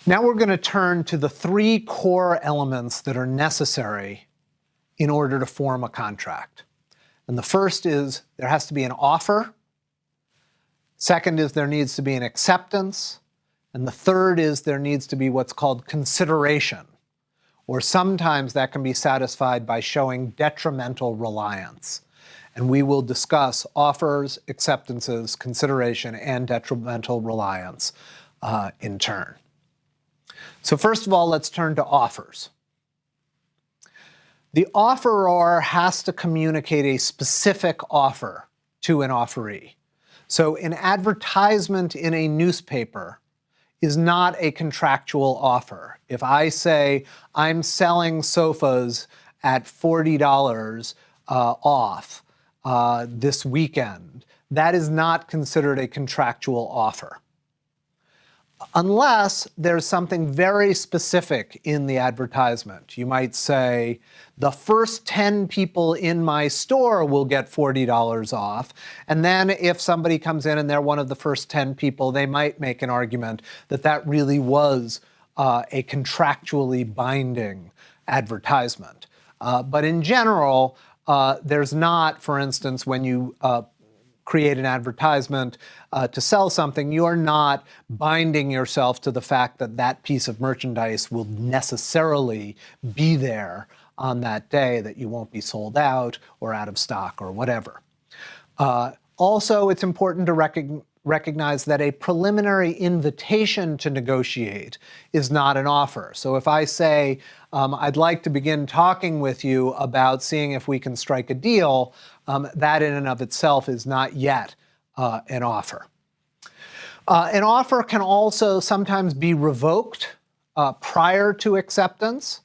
Now we're going to turn to the three core elements that are necessary in order to form a contract. And the first is there has to be an offer. Second is there needs to be an acceptance. And the third is there needs to be what's called consideration, or sometimes that can be satisfied by showing detrimental reliance. And we will discuss offers, acceptances, consideration, and detrimental reliance in turn. So first of all, let's turn to offers. The offeror has to communicate a specific offer to an offeree. So an advertisement in a newspaper is not a contractual offer. If I say I'm selling sofas at $40 off this weekend, that is not considered a contractual offer, unless there's something very specific in the advertisement. You might say, the first 10 people in my store will get $40 off. And then if somebody comes in and they're one of the first 10 people, they might make an argument that that really was a contractually binding advertisement. But in general, there's not, for instance, when you create an advertisement to sell something, you're not binding yourself to the fact that that piece of merchandise will necessarily be there on that day, that you won't be sold out or out of stock or whatever. Also, it's important to recognize that a preliminary invitation to negotiate is not an offer. So if I say, I'd like to begin talking with you about seeing if we can strike a deal, that in and of itself is not yet an offer. An offer can also sometimes be revoked prior to acceptance.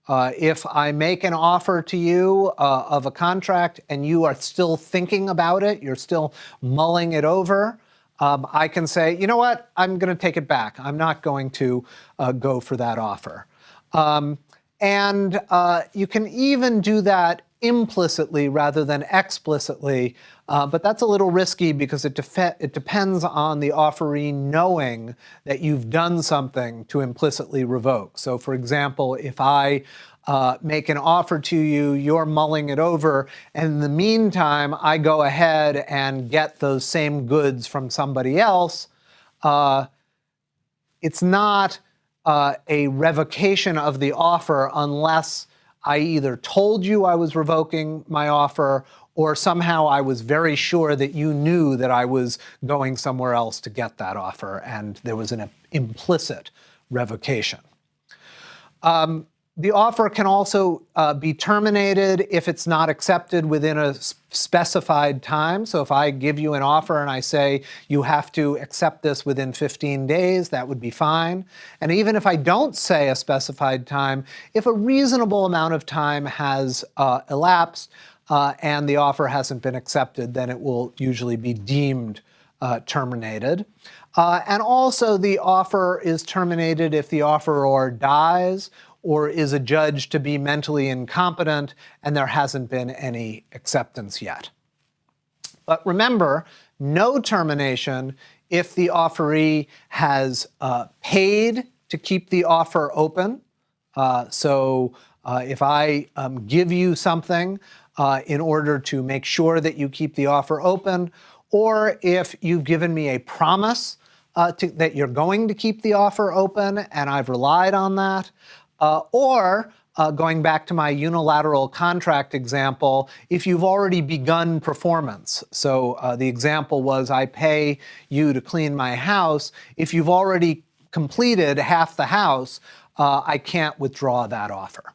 If I make an offer to you of a contract and you are still thinking about it, you're still mulling it over, I can say, you know what, I'm going to take it back. I'm not going to go for that offer. You can even do that implicitly rather than explicitly, but that's a little risky because it depends on the offeree knowing that you've done something to implicitly revoke. So for example, if I make an offer to you, you're mulling it over, and in the meantime, I go ahead and get those same goods from somebody else, it's not a revocation of the offer unless I either told you I was revoking my offer or somehow I was very sure that you knew that I was going somewhere else to get that offer and there was an implicit revocation. The offer can also be terminated if it's not accepted within a specified time. So if I give you an offer and I say you have to accept this within 15 days, that would be fine. And even if I don't say a specified time, if a reasonable amount of time has elapsed and the offer hasn't been accepted, then it will usually be deemed terminated. And also the offer is terminated if the offeror dies or is adjudged to be mentally incompetent and there hasn't been any acceptance yet. But remember, no termination if the offeree has paid to keep the offer open. If I give you something in order to make sure that you keep the offer open, or if you've given me a promise that you're going to keep the offer open and I've relied on that, or going back to my unilateral contract example, if you've already begun performance. So the example was I pay you to clean my house. If you've already completed half the house, I can't withdraw that offer.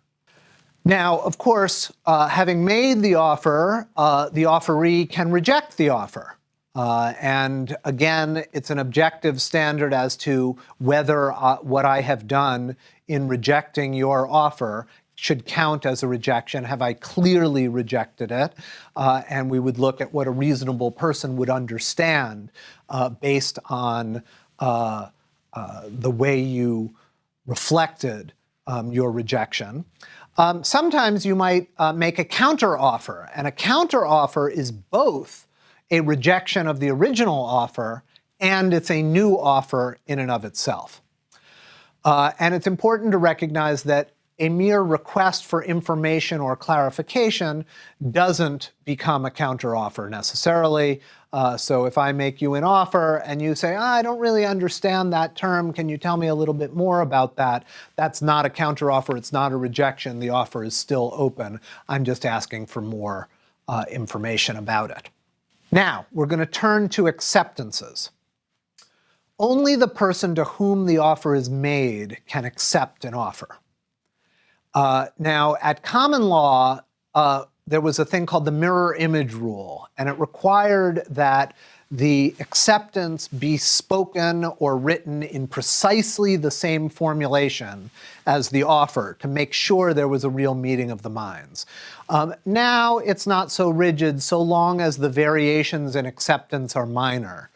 Now, of course, having made the offer, the offeree can reject the offer. And again, it's an objective standard as to whether what I have done in rejecting your offer should count as a rejection. Have I clearly rejected it? And we would look at what a reasonable person would understand based on the way you reflected your rejection. Sometimes you might make a counteroffer, and a counteroffer is both a rejection of the original offer and it's a new offer in and of itself. And it's important to recognize that a mere request for information or clarification doesn't become a counteroffer necessarily. So if I make you an offer and you say, I don't really understand that term, can you tell me a little bit more about that? That's not a counteroffer, it's not a rejection, the offer is still open. I'm just asking for more information about it. Now, we're going to turn to acceptances. Only the person to whom the offer is made can accept an offer. Now, at common law, there was a thing called the mirror image rule, and it required that the acceptance be spoken or written in precisely the same formulation as the offer to make sure there was a real meeting of the minds. Now, it's not so rigid so long as the variations in acceptance are minor.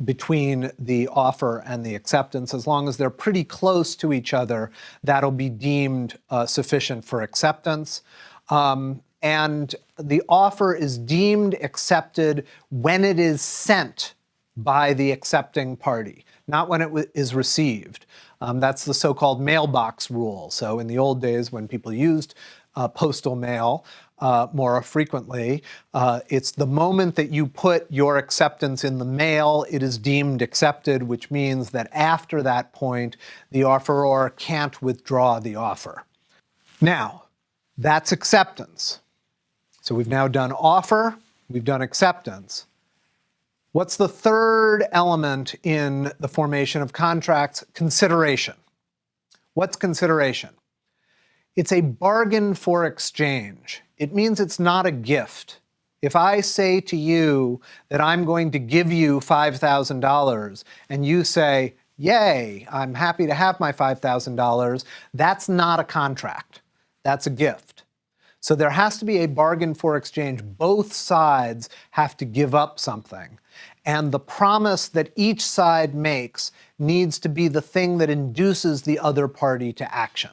Between the offer and the acceptance, as long as they're pretty close to each other, that'll be deemed sufficient for acceptance. And the offer is deemed accepted when it is sent by the accepting party, not when it is received. That's the so-called mailbox rule. So in the old days when people used postal mail, more frequently, it's the moment that you put your acceptance in the mail, it is deemed accepted, which means that after that point, the offeror can't withdraw the offer. Now, that's acceptance. So we've now done offer, we've done acceptance. What's the third element in the formation of contracts? Consideration. What's consideration? It's a bargain for exchange. It means it's not a gift. If I say to you that I'm going to give you $5,000 and you say, yay, I'm happy to have my $5,000, that's not a contract. That's a gift. So there has to be a bargain for exchange. Both sides have to give up something. And the promise that each side makes needs to be the thing that induces the other party to action.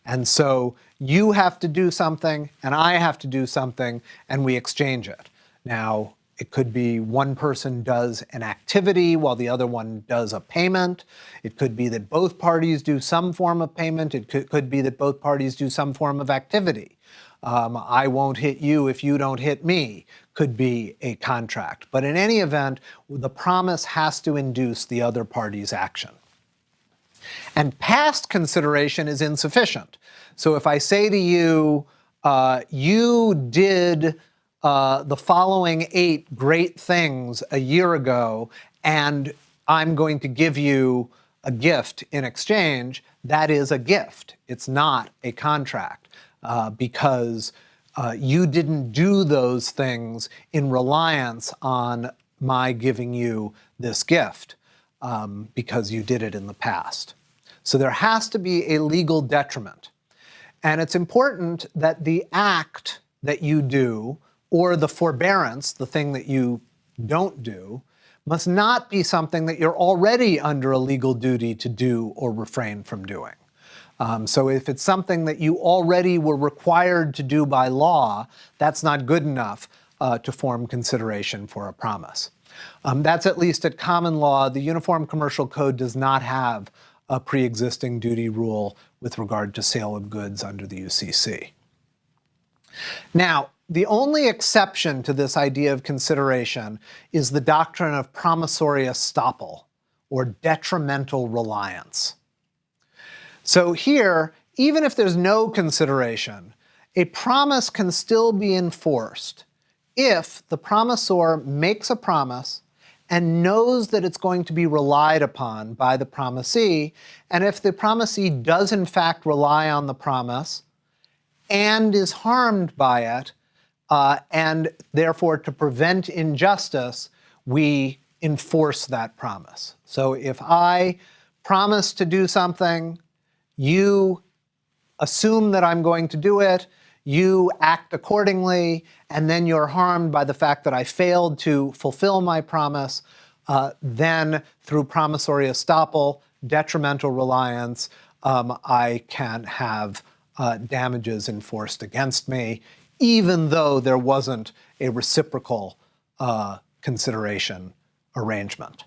And so you have to do something, and I have to do something, and we exchange it. Now, it could be one person does an activity while the other one does a payment. It could be that both parties do some form of payment. It could be that both parties do some form of activity. I won't hit you if you don't hit me could be a contract. But in any event, the promise has to induce the other party's action. And past consideration is insufficient. So if I say to you, you did the following 8 great things a year ago, and I'm going to give you a gift in exchange, that is a gift. It's not a contract because you didn't do those things in reliance on my giving you this gift because you did it in the past. So there has to be a legal detriment. And it's important that the act that you do, or the forbearance, the thing that you don't do, must not be something that you're already under a legal duty to do or refrain from doing. So if it's something that you already were required to do by law, that's not good enough to form consideration for a promise. That's at least at common law. The Uniform Commercial Code does not have a pre-existing duty rule with regard to sale of goods under the UCC. Now, the only exception to this idea of consideration is the doctrine of promissory estoppel, or detrimental reliance. So here, even if there's no consideration, a promise can still be enforced if the promisor makes a promise and knows that it's going to be relied upon by the promisee, and if the promisee does in fact rely on the promise and is harmed by it, and therefore to prevent injustice, we enforce that promise. So if I promise to do something, you assume that I'm going to do it, you act accordingly, and then you're harmed by the fact that I failed to fulfill my promise, then through promissory estoppel, detrimental reliance, I can have damages enforced against me, even though there wasn't a reciprocal consideration arrangement.